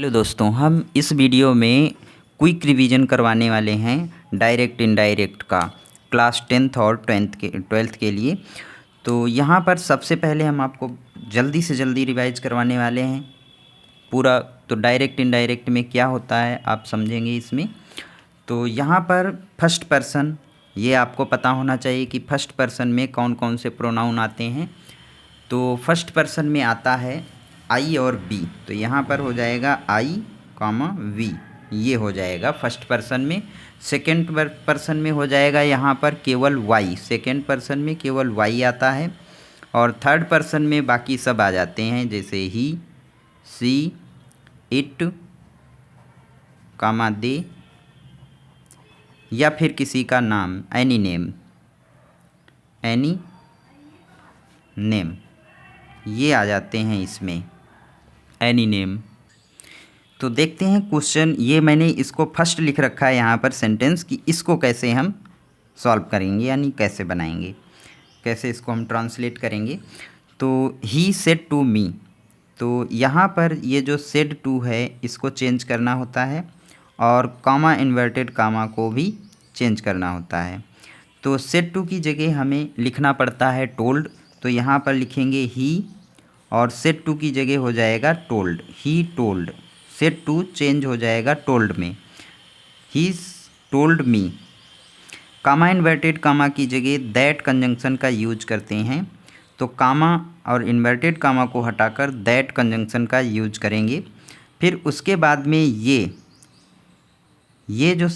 Hello दोस्तों, हम इस वीडियो में क्विक रिवीजन करवाने वाले हैं डायरेक्ट इनडायरेक्ट का क्लास 10th और 12th के लिए। तो यहाँ पर सबसे पहले हम आपको जल्दी से जल्दी रिवाइज करवाने वाले हैं पूरा। तो डायरेक्ट इनडायरेक्ट में क्या होता है आप समझेंगे इसमें। तो यहाँ पर फर्स्ट पर्सन, ये आपको पता होना चाहिए कि फर्स्ट पर्सन में कौन कौन से प्रोनाउन आते हैं। तो फर्स्ट पर्सन में आता है आई और बी, तो यहाँ पर हो जाएगा आई कॉमा वी, ये हो जाएगा फर्स्ट पर्सन में। सेकेंड पर्सन में हो जाएगा यहाँ पर केवल वाई, सेकेंड पर्सन में केवल वाई आता है। और थर्ड पर्सन में बाकी सब आ जाते हैं, जैसे ही, सी, इट, कामा दे, या फिर किसी का नाम, एनी नेम, एनी नेम, ये आ जाते हैं इसमें, एनी नेम। तो देखते हैं क्वेश्चन, ये मैंने इसको फर्स्ट लिख रखा है यहाँ पर सेंटेंस कि इसको कैसे हम सॉल्व करेंगे, यानी कैसे बनाएंगे, कैसे इसको हम ट्रांसलेट करेंगे। तो ही सेड टू मी, तो यहाँ पर ये जो सेड टू है इसको चेंज करना होता है और कॉमा इन्वर्टेड कामा को भी चेंज करना होता है। तो सेड टू की जगह हमें लिखना पड़ता है टोल्ड, तो यहाँ पर लिखेंगे ही, और सेड टू की जगह हो जाएगा told, he told. Said to change हो जाएगा टोल्ड में, he told me. Comma inverted कामा की जगह दैट कंजंक्शन का यूज करते हैं, तो कामा और इन्वर्टेड कामा को हटाकर दैट कंजंक्शन का यूज करेंगे। फिर उसके बाद में ये जो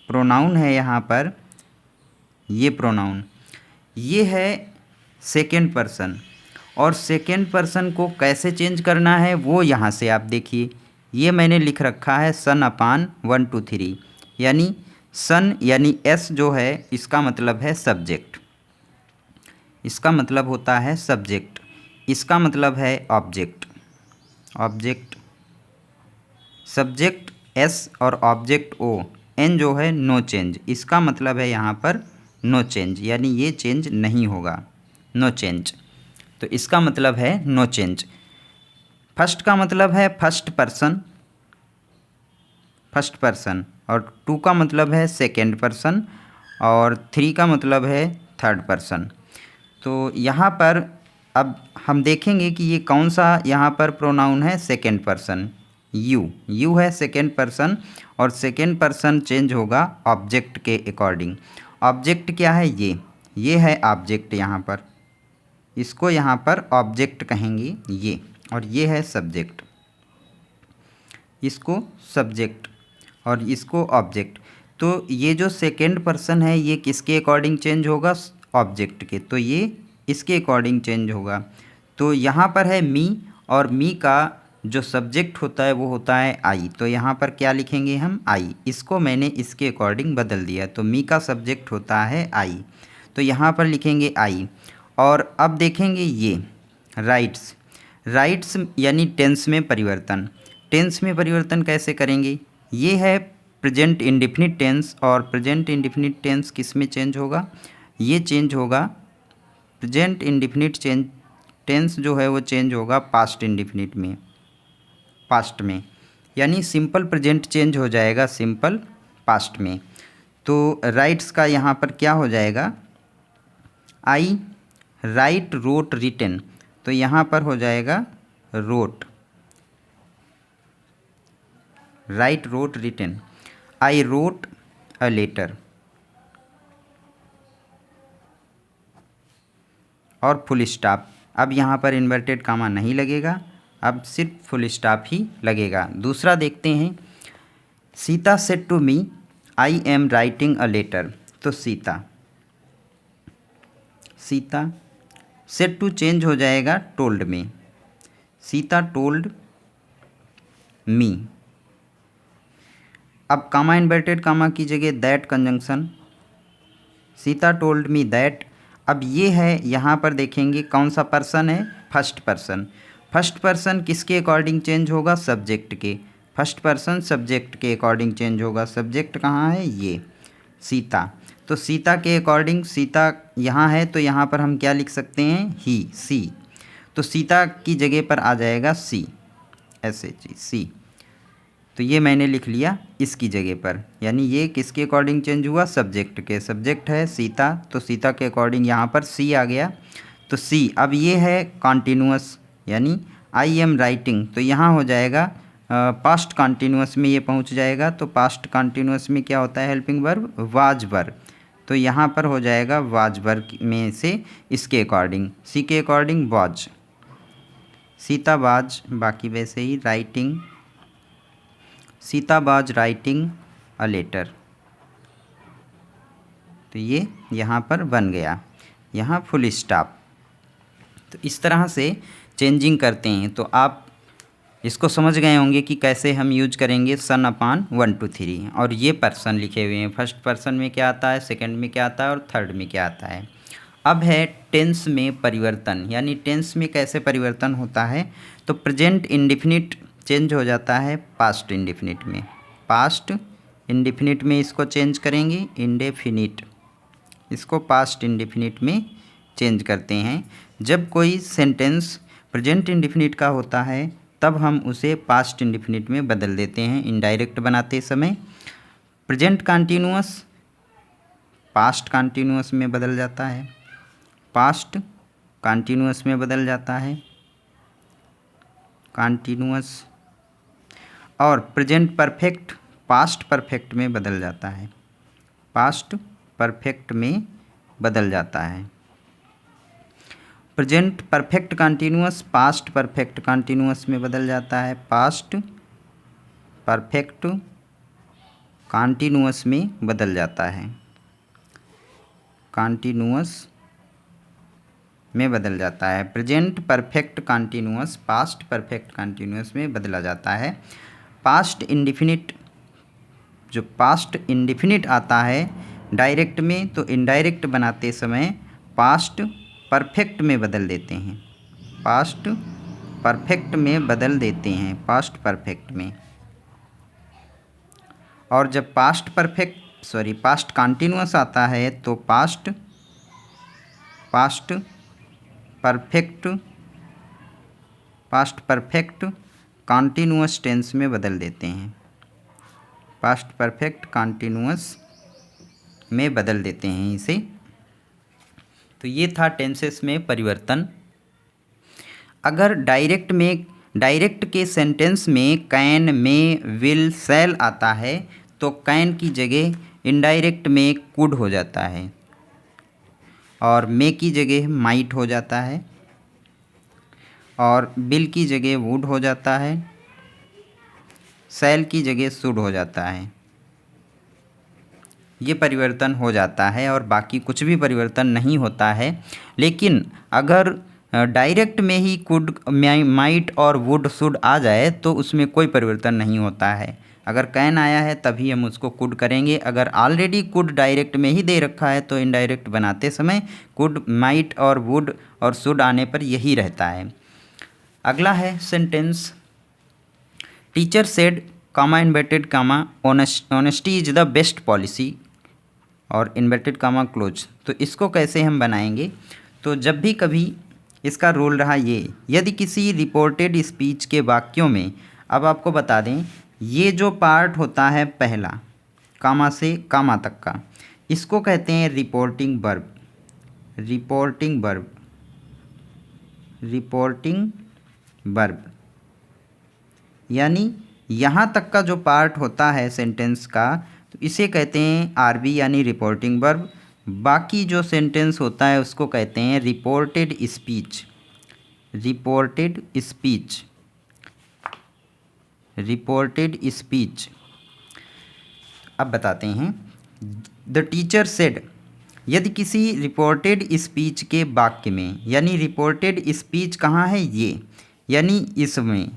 प्रोनाउन है यहाँ पर, ये प्रोनाउन, ये है सेकेंड पर्सन, और सेकेंड पर्सन को कैसे चेंज करना है वो यहाँ से आप देखिए, ये मैंने लिख रखा है सन अपान 1 2 3, यानी सन यानी एस जो है इसका मतलब है सब्जेक्ट, इसका मतलब होता है सब्जेक्ट, इसका मतलब है ऑब्जेक्ट, ऑब्जेक्ट, सब्जेक्ट एस और ऑब्जेक्ट ओ, एन जो है नो चेंज, इसका मतलब है यहाँ पर नो चेंज, यानी ये चेंज नहीं होगा, नो चेंज। तो इसका मतलब है नो चेंज। फर्स्ट का मतलब है फर्स्ट पर्सन, फर्स्ट पर्सन, और टू का मतलब है सेकेंड पर्सन, और थ्री का मतलब है थर्ड पर्सन। तो यहाँ पर अब हम देखेंगे कि ये कौन सा यहाँ पर प्रोनाउन है, सेकेंड पर्सन, यू है सेकेंड पर्सन, और सेकेंड पर्सन चेंज होगा ऑब्जेक्ट के अकॉर्डिंग। ऑब्जेक्ट क्या है, ये है ऑब्जेक्ट, यहाँ पर इसको यहाँ पर ऑब्जेक्ट कहेंगे ये, और ये है सब्जेक्ट, इसको सब्जेक्ट और इसको ऑब्जेक्ट। तो ये जो सेकेंड पर्सन है ये किसके अकॉर्डिंग चेंज होगा, ऑब्जेक्ट के, तो ये इसके अकॉर्डिंग चेंज होगा। तो यहाँ पर है मी, और मी का जो सब्जेक्ट होता है वो होता है आई, तो यहाँ पर क्या लिखेंगे हम, आई, इसको मैंने इसके अकॉर्डिंग बदल दिया, तो मी का सब्जेक्ट होता है आई, तो यहाँ पर लिखेंगे आई। और अब देखेंगे ये राइट्स, राइट्स यानी टेंस में परिवर्तन, टेंस में परिवर्तन कैसे करेंगे, ये है प्रेजेंट इंडेफिनिट टेंस, और प्रेजेंट इंडेफिनिट टेंस किस में चेंज होगा, ये चेंज होगा, प्रेजेंट इंडेफिनिट टेंस जो है वो चेंज होगा पास्ट इंडेफिनिट में, पास्ट में, यानी सिंपल प्रेजेंट चेंज हो जाएगा सिंपल पास्ट में। तो राइट्स का यहाँ पर क्या हो जाएगा, आई राइट रोट रिटन, तो यहाँ पर हो जाएगा wrote, write wrote written, I wrote a letter, और फुल स्टॉप। अब यहाँ पर इन्वर्टेड कामा नहीं लगेगा, अब सिर्फ फुल स्टॉप ही लगेगा। दूसरा देखते हैं, Sita said to me I am writing a letter, तो Sita, Sita said to change हो जाएगा टोल्ड में, सीता टोल्ड मी। अब कामा इन्वर्टेड कामा की जगह that conjunction, Sita told me that. अब ये है यहाँ पर देखेंगे कौन सा पर्सन है, फर्स्ट पर्सन, फर्स्ट पर्सन किसके अकॉर्डिंग चेंज होगा, सब्जेक्ट के, फर्स्ट पर्सन सब्जेक्ट के अकॉर्डिंग चेंज होगा, सब्जेक्ट कहाँ है, ये सीता, तो सीता के अकॉर्डिंग, सीता यहाँ है तो यहाँ पर हम क्या लिख सकते हैं, ही, सी, तो सीता की जगह पर आ जाएगा सी, SHE। तो ये मैंने लिख लिया इसकी जगह पर, यानी ये किसके अकॉर्डिंग चेंज हुआ, सब्जेक्ट के। सब्जेक्ट है सीता, तो सीता के अकॉर्डिंग यहाँ पर सी आ गया। तो सी, अब ये है कॉन्टीन्यूअस, यानी आई एम राइटिंग, तो यहाँ हो जाएगा पास्ट कॉन्टीन्यूअस में ये पहुँच जाएगा। तो पास्ट कॉन्टीन्यूअस में क्या होता है हेल्पिंग वर्ब, वाज वर, तो यहाँ पर हो जाएगा वाज वर में से इसके अकॉर्डिंग, सी के अकॉर्डिंग वाज, सीता वाज, बाकी वैसे ही writing, Sita was writing a letter. तो ये यहाँ पर बन गया, यहाँ फुल स्टॉप। तो इस तरह से चेंजिंग करते हैं। तो आप इसको समझ गए होंगे कि कैसे हम यूज करेंगे सन अपान 1 2 3। और ये पर्सन लिखे हुए हैं, फर्स्ट पर्सन में क्या आता है, सेकंड में क्या आता है और थर्ड में क्या आता है। अब है टेंस में परिवर्तन, यानी टेंस में कैसे परिवर्तन होता है। तो प्रेजेंट इंडेफिनिट चेंज हो जाता है पास्ट इंडेफिनिट में, पास्ट इंडेफिनिट में इसको चेंज करेंगे इंडेफिनिट, इसको पास्ट इंडेफिनिट में चेंज करते हैं। जब कोई सेंटेंस प्रेजेंट इंडेफिनिट का होता है तब हम उसे पास्ट इंडेफिनिट में बदल देते हैं इनडायरेक्ट बनाते समय। प्रेजेंट कंटीन्यूअस पास्ट कंटीन्यूअस में बदल जाता है, पास्ट कंटीन्यूअस में बदल जाता है, कंटीन्यूअस। और प्रेजेंट परफेक्ट पास्ट परफेक्ट में बदल जाता है, पास्ट परफेक्ट में बदल जाता है। Present perfect continuous past perfect continuous में बदल जाता है, पास्ट परफेक्ट कंटीन्यूअस में बदल जाता है, कंटीन्यूअस में बदल जाता है। Present perfect continuous past perfect continuous में बदला जाता है। पास्ट इंडेफिनिट, जो पास्ट इंडेफिनिट आता है डायरेक्ट में, तो इनडायरेक्ट बनाते समय पास्ट परफेक्ट में बदल देते हैं, पास्ट परफेक्ट में बदल देते हैं, पास्ट परफेक्ट में। और जब पास्ट कंटीन्यूअस आता है तो पास्ट परफेक्ट कंटीन्यूअस टेंस में बदल देते हैं, पास्ट परफेक्ट कंटीन्यूअस में बदल देते हैं इसे। तो ये था टेंसेस में परिवर्तन। अगर डायरेक्ट के सेंटेंस में कैन, में, विल, शैल आता है तो कैन की जगह इनडायरेक्ट में कुड हो जाता है, और मे की जगह माइट हो जाता है, और विल की जगह वुड हो जाता है, शैल की जगह शुड हो जाता है। ये परिवर्तन हो जाता है और बाकी कुछ भी परिवर्तन नहीं होता है। लेकिन अगर डायरेक्ट में ही कुड, माइट और वुड, शुड आ जाए तो उसमें कोई परिवर्तन नहीं होता है। अगर कैन आया है तभी हम उसको कुड करेंगे, अगर ऑलरेडी कुड डायरेक्ट में ही दे रखा है तो इनडायरेक्ट बनाते समय कुड, माइट और वुड और शुड आने पर यही रहता है। अगला है sentence, teacher said comma inverted comma honesty is the best policy, और इन्वर्टेड कामा क्लोज। तो इसको कैसे हम बनाएंगे। तो जब भी कभी इसका रोल रहा ये, यदि किसी रिपोर्टेड स्पीच के वाक्यों में, अब आपको बता दें ये जो पार्ट होता है पहला कामा से कामा तक का, इसको कहते हैं reporting verb, reporting verb, reporting verb. यानी यहाँ तक का जो पार्ट होता है सेंटेंस का तो इसे कहते हैं आरबी यानी रिपोर्टिंग वर्ब। बाकी जो सेंटेंस होता है उसको कहते हैं reported speech, reported speech, reported speech. अब बताते हैं, द टीचर सेड, यदि किसी रिपोर्टेड स्पीच के वाक्य में, यानी रिपोर्टेड स्पीच कहाँ है ये, यानी इसमें,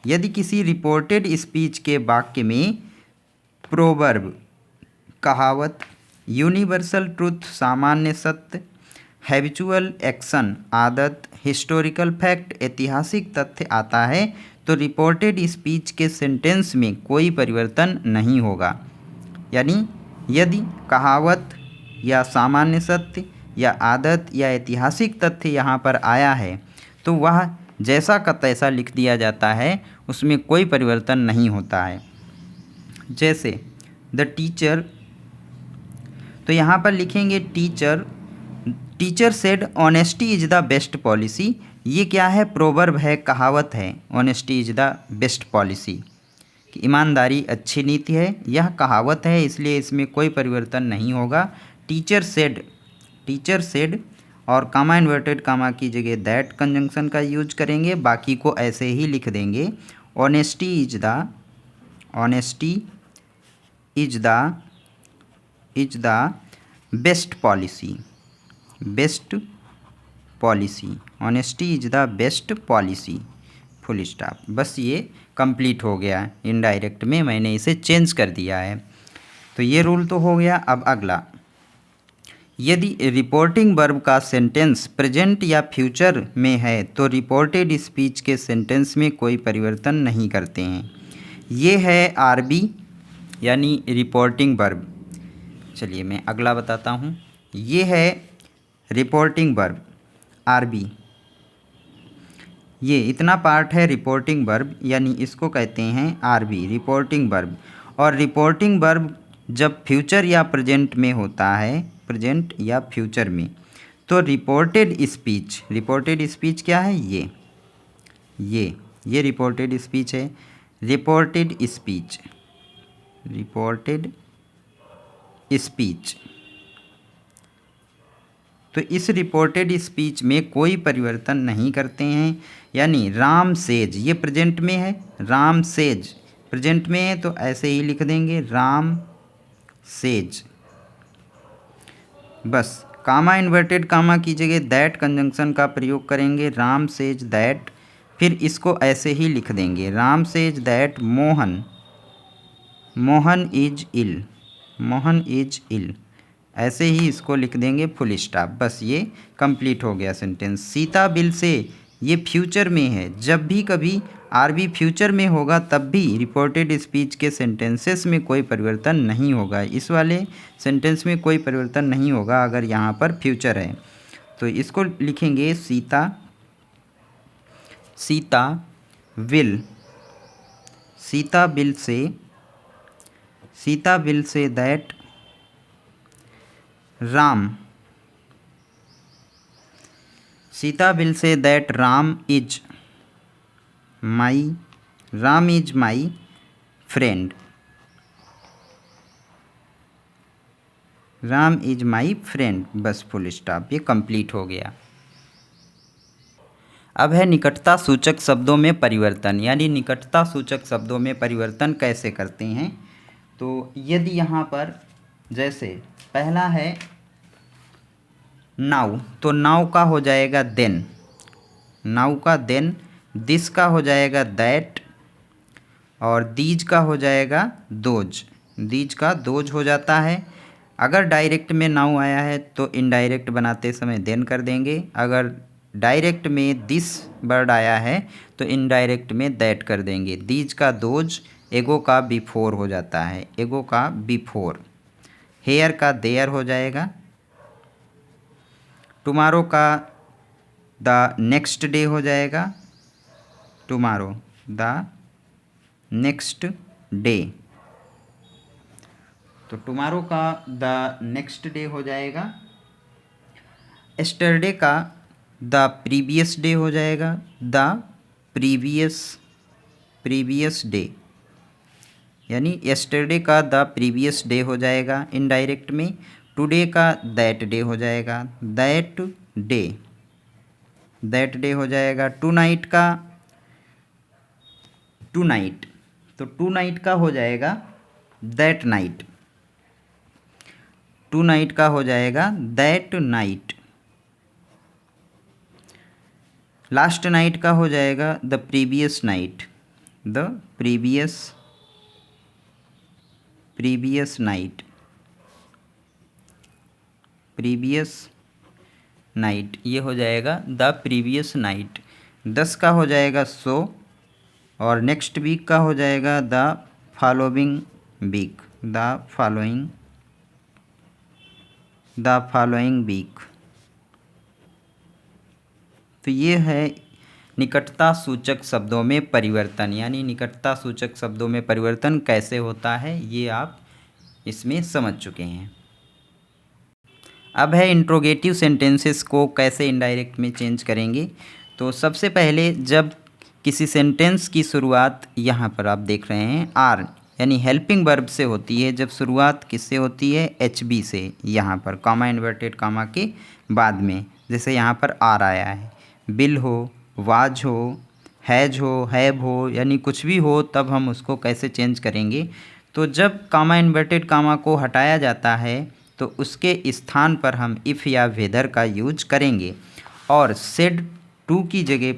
यदि किसी रिपोर्टेड स्पीच के वाक्य में प्रोवर्ब कहावत, यूनिवर्सल ट्रुथ सामान्य सत्य, हैबिचुअल एक्शन आदत, हिस्टोरिकल फैक्ट ऐतिहासिक तथ्य आता है तो रिपोर्टेड स्पीच के सेंटेंस में कोई परिवर्तन नहीं होगा। यानी यदि कहावत या सामान्य सत्य या आदत या ऐतिहासिक तथ्य यहाँ पर आया है तो वह जैसा का तैसा लिख दिया जाता है, उसमें कोई परिवर्तन नहीं होता है। जैसे द टीचर, तो यहाँ पर लिखेंगे teacher said honesty is the best policy. ये क्या है? प्रोवर्ब है, कहावत है। Honesty is the best policy, कि ईमानदारी अच्छी नीति है, यह कहावत है, इसलिए इसमें कोई परिवर्तन नहीं होगा। टीचर सेड और कामा इन्वर्टेड कामा की जगह दैट कंजंक्शन का यूज करेंगे, बाकी को ऐसे ही लिख देंगे। Honesty is the best policy. Honesty is the best policy, full stop. बस ये कंप्लीट हो गया। इनडायरेक्ट में मैंने इसे चेंज कर दिया है। तो ये रूल तो हो गया। अब अगला, यदि रिपोर्टिंग वर्ब का सेंटेंस प्रेजेंट या फ्यूचर में है तो रिपोर्टेड स्पीच के सेंटेंस में कोई परिवर्तन नहीं करते हैं। ये है आरबी यानी रिपोर्टिंग वर्ब। चलिए मैं अगला बताता हूँ। ये है रिपोर्टिंग वर्ब आरबी। ये इतना पार्ट है रिपोर्टिंग वर्ब, यानी इसको कहते हैं आरबी, रिपोर्टिंग वर्ब। और रिपोर्टिंग वर्ब जब फ्यूचर या प्रेजेंट में होता है, प्रेजेंट या फ्यूचर में, तो रिपोर्टेड स्पीच क्या है? ये रिपोर्टेड स्पीच है। रिपोर्टेड स्पीच, तो इस रिपोर्टेड स्पीच में कोई परिवर्तन नहीं करते हैं। यानी राम सेज, ये प्रेजेंट में है, राम सेज प्रेजेंट में है, तो ऐसे ही लिख देंगे राम सेज। बस कामा इन्वर्टेड कामा की जगह दैट कंजंक्शन का प्रयोग करेंगे, राम सेज दैट। फिर इसको ऐसे ही लिख देंगे, Ram says that Mohan is ill. ऐसे ही इसको लिख देंगे, फुल स्टॉप। बस ये कंप्लीट हो गया सेंटेंस। सीता बिल से, ये फ्यूचर में है। जब भी कभी आरबी फ्यूचर में होगा तब भी रिपोर्टेड स्पीच के सेंटेंसेस में कोई परिवर्तन नहीं होगा। इस वाले सेंटेंस में कोई परिवर्तन नहीं होगा अगर यहाँ पर फ्यूचर है। तो इसको लिखेंगे Sita bill say that Ram is my friend. बस फुल स्टॉप। ये कंप्लीट हो गया। अब है निकटता सूचक शब्दों में परिवर्तन, यानी निकटता सूचक शब्दों में परिवर्तन कैसे करते हैं। तो यदि यहाँ पर जैसे पहला है नाउ, तो नाउ का हो जाएगा देन, नाउ का देन। दिस का हो जाएगा दैट, और दीज का हो जाएगा दोज, दीज का दोज हो जाता है। अगर डायरेक्ट में नाउ आया है तो इनडायरेक्ट बनाते समय देन कर देंगे। अगर डायरेक्ट में दिस वर्ड आया है तो इनडायरेक्ट में दैट कर देंगे। दीज का दोज, एगो का बिफोर हो जाता है, एगो का बिफोर। हेयर का देयर हो जाएगा। टुमारो का द नेक्स्ट डे हो जाएगा, टुमारो द नेक्स्ट डे। तो टुमारो का द नेक्स्ट डे हो जाएगा। एस्टरडे का द प्रीवियस डे हो जाएगा, द प्रीवियस डे, यानी एस्टरडे का द प्रीवियस डे हो जाएगा इनडायरेक्ट में। टुडे का दैट डे हो जाएगा, दैट डे हो जाएगा। टू नाइट का टू नाइट, तो टू नाइट का हो जाएगा दैट नाइट, टू नाइट का हो जाएगा दैट नाइट। लास्ट नाइट का हो जाएगा the previous night, the previous night, ये हो जाएगा द प्रीवियस नाइट। 10 का हो जाएगा सो, और नेक्स्ट वीक का हो जाएगा the following week, the following week. तो ये है निकटता सूचक शब्दों में परिवर्तन, यानी निकटता सूचक शब्दों में परिवर्तन कैसे होता है ये आप इसमें समझ चुके हैं। अब है इंट्रोगेटिव सेंटेंसेस को कैसे इनडायरेक्ट में चेंज करेंगे। तो सबसे पहले जब किसी सेंटेंस की शुरुआत यहाँ पर आप देख रहे हैं आर यानी हेल्पिंग वर्ब से होती है, जब शुरुआत किससे होती है, एच बी से, यहाँ पर कॉमा इन्वर्टेड कॉमा के बाद में, जैसे यहाँ पर आर आया है, बिल हो, वाज हो, हैज हो, हैव हो, यानी कुछ भी हो, तब हम उसको कैसे चेंज करेंगे। तो जब कॉमा इन्वर्टेड कॉमा को हटाया जाता है तो उसके स्थान पर हम इफ़ या वेदर का यूज करेंगे और सेड टू की जगह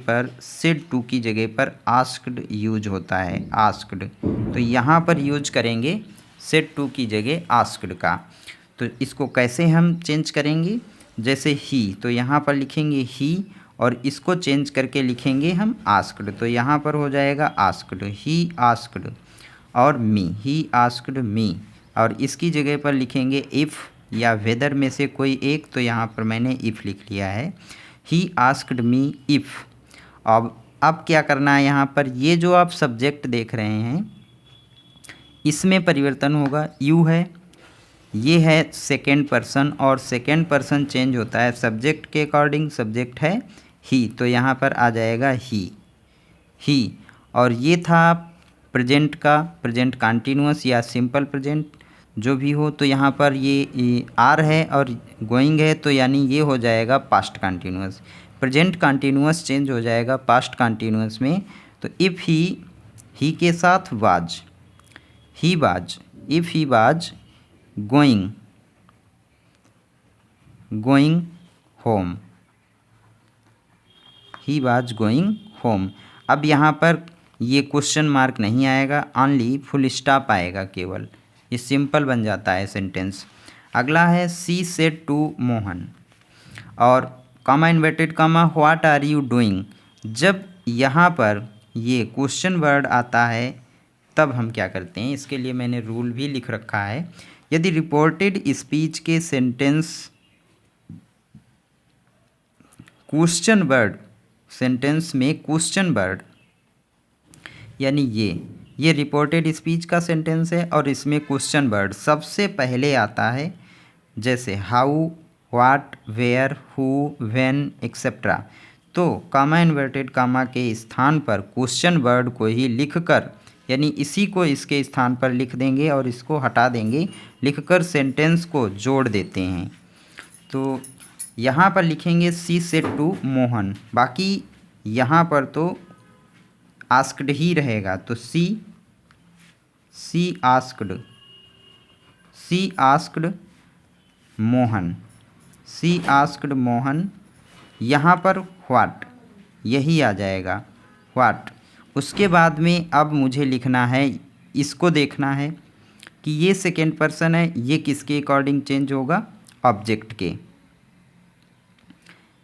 पर आस्क्ड यूज होता है, आस्क्ड। तो यहाँ पर यूज करेंगे सेड टू की जगह आस्क्ड का। तो इसको कैसे हम चेंज करेंगे, जैसे ही, तो यहाँ पर लिखेंगे ही और इसको चेंज करके लिखेंगे हम आस्क्ड, तो यहाँ पर हो जाएगा आस्क्ड, ही आस्क्ड, और मी, ही आस्क्ड मी, और इसकी जगह पर लिखेंगे इफ़ या वेदर में से कोई एक, तो यहाँ पर मैंने इफ़ लिख लिया है, ही आस्क्ड मी इफ़। अब क्या करना है, यहाँ पर ये जो आप सब्जेक्ट देख रहे हैं इसमें परिवर्तन होगा, यू है, ये है सेकेंड पर्सन और सेकेंड पर्सन चेंज होता है सब्जेक्ट के अकॉर्डिंग, सब्जेक्ट है ही, तो यहाँ पर आ जाएगा ही। और ये था प्रेजेंट का, प्रेजेंट कंटिन्यूअस या सिंपल प्रेजेंट जो भी हो, तो यहाँ पर ये आर है और गोइंग है, तो यानी ये हो जाएगा past continuous. Present continuous change हो जाएगा पास्ट कंटिन्यूअस में, तो इफ़ ही के साथ was, he was, if he was going home, he was going home. अब यहाँ पर ये क्वेश्चन मार्क नहीं आएगा, ऑनली फुल स्टॉप आएगा केवल, ये सिंपल बन जाता है सेंटेंस। अगला है सी सेड टू मोहन, और comma inverted comma what are you doing. जब यहाँ पर ये क्वेश्चन वर्ड आता है तब हम क्या करते हैं, इसके लिए मैंने रूल भी लिख रखा है। यदि रिपोर्टेड स्पीच के सेंटेंस क्वेश्चन वर्ड, सेंटेंस में क्वेश्चन वर्ड, यानी ये रिपोर्टेड स्पीच का सेंटेंस है और इसमें क्वेश्चन वर्ड सबसे पहले आता है, जैसे how, what, where, who, when etcetera, तो कॉमा इन्वर्टेड कॉमा के स्थान पर क्वेश्चन वर्ड को ही लिखकर, यानी इसी को इसके स्थान पर लिख देंगे और इसको हटा देंगे, लिखकर सेंटेंस को जोड़ देते हैं। तो यहाँ पर लिखेंगे सी सेड टू मोहन, बाकी यहाँ पर तो आस्क्ड ही रहेगा, तो सी आस्क्ड मोहन, सी आस्क्ड मोहन। यहाँ पर व्हाट, यही आ जाएगा व्हाट। उसके बाद में अब मुझे लिखना है, इसको देखना है कि ये सेकेंड पर्सन है, ये किसके अकॉर्डिंग चेंज होगा, ऑब्जेक्ट के।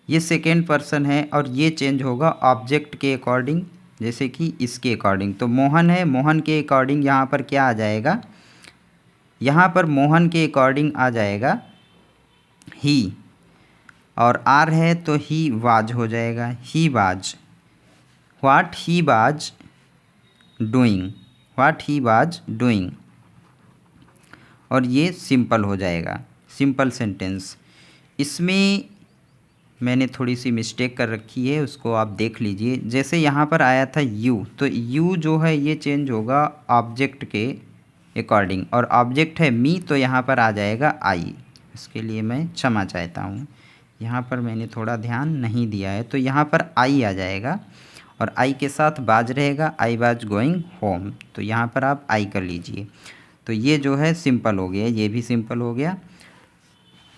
ये सेकेंड पर्सन है और ये चेंज होगा ऑब्जेक्ट के अकॉर्डिंग, जैसे कि इसके अकॉर्डिंग। तो मोहन है, मोहन के अकॉर्डिंग यहाँ पर क्या आ जाएगा, यहाँ पर मोहन के अकॉर्डिंग आ जाएगा ही, और आर है तो ही वाज हो जाएगा, he was. What he was doing, what he was doing, और ये सिंपल हो जाएगा, सिंपल सेंटेंस। इसमें मैंने थोड़ी सी मिस्टेक कर रखी है, उसको आप देख लीजिए। जैसे यहाँ पर आया था यू, तो यू जो है ये चेंज होगा ऑब्जेक्ट के अकॉर्डिंग, और ऑब्जेक्ट है मी, तो यहाँ पर आ जाएगा आई। इसके लिए मैं क्षमा चाहता हूँ, यहाँ पर मैंने थोड़ा ध्यान नहीं दिया है, तो यहाँ पर आई आ जाएगा और आई के साथ बाज रहेगा, आई वाज गोइंग होम, तो यहाँ पर आप आई कर लीजिए। तो ये जो है सिंपल हो गया, ये भी सिंपल हो गया।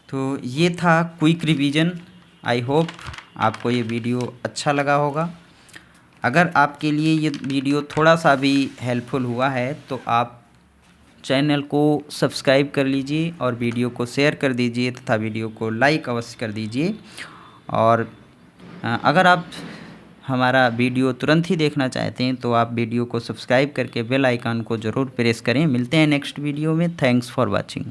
तो ये था क्विक रिवीजन। आई होप आपको ये वीडियो अच्छा लगा होगा। अगर आपके लिए ये वीडियो थोड़ा सा भी हेल्पफुल हुआ है तो आप चैनल को सब्सक्राइब कर लीजिए और वीडियो को शेयर कर दीजिए तथा वीडियो को लाइक अवश्य कर दीजिए। और अगर आप हमारा वीडियो तुरंत ही देखना चाहते हैं तो आप वीडियो को सब्सक्राइब करके बेल आइकन को ज़रूर प्रेस करें। मिलते हैं नेक्स्ट वीडियो में। Thanks for watching.